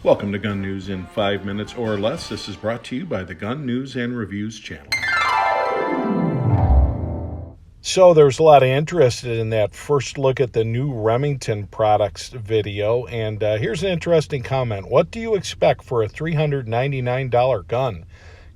Welcome to Gun News in 5 minutes or less. This is brought to you by the Gun News and Reviews channel. So there was a lot of interest in that first look at the new Remington products video, and here's an interesting comment. What do you expect for a $399 gun?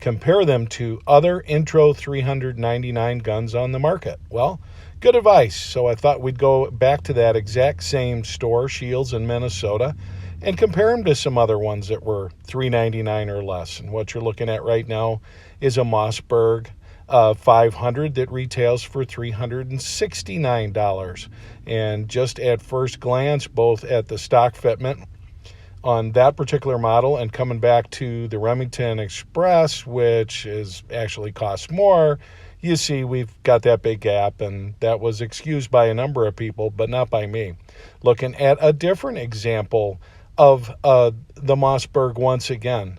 Compare them to other intro $399 guns on the market. Well, good advice. So I thought we'd go back to that exact same store, Shields in Minnesota, and compare them to some other ones that were $399 or less. And what you're looking at right now is a MOSSBERG 500 that retails for $369. And just at first glance, both at the stock fitment on that particular model and coming back to the Remington Express, which is actually costs more, you see we've got that big gap, and that was excused by a number of people, but not by me. Looking at a different example of the MOSSBERG once again,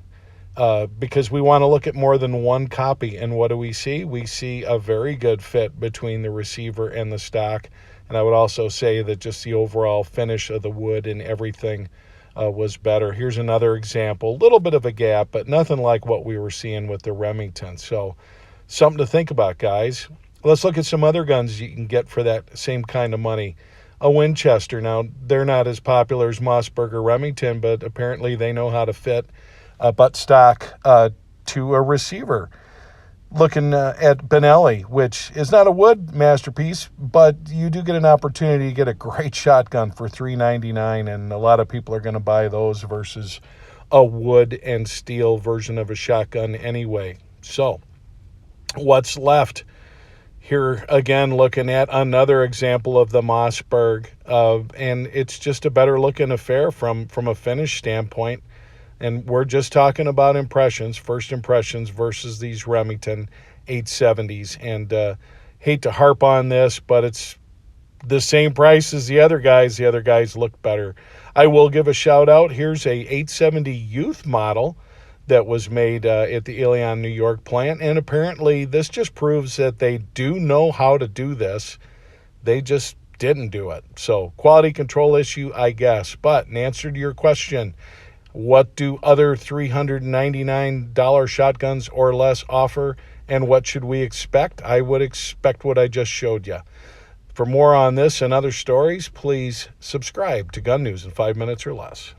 because we want to look at more than one copy. And what do we see? We see a very good fit between the receiver and the stock. And I would also say that just the overall finish of the wood and everything was better. Here's another example, a little bit of a gap, but nothing like what we were seeing with the Remington. So something to think about, guys. Let's look at some other guns you can get for that same kind of money. A Winchester. Now, they're not as popular as MOSSBERG or Remington, but apparently they know how to fit a buttstock to a receiver. Looking at Benelli, which is not a wood masterpiece, but you do get an opportunity to get a great shotgun for $399, and a lot of people are going to buy those versus a wood and steel version of a shotgun anyway. So, what's left? Here again, looking at another example of the MOSSBERG, and it's just a better looking affair from a finish standpoint. And we're just talking about impressions, first impressions versus these Remington 870s. And hate to harp on this, but it's the same price as the other guys. The other guys look better. I will give a shout out. Here's a 870 Youth model that was made at the Ilion, New York plant. And apparently this just proves that they do know how to do this. They just didn't do it. So quality control issue, I guess. But in answer to your question, what do other $399 shotguns or less offer, and what should we expect? I would expect what I just showed you. For more on this and other stories, please subscribe to Gun News in 5 minutes or less.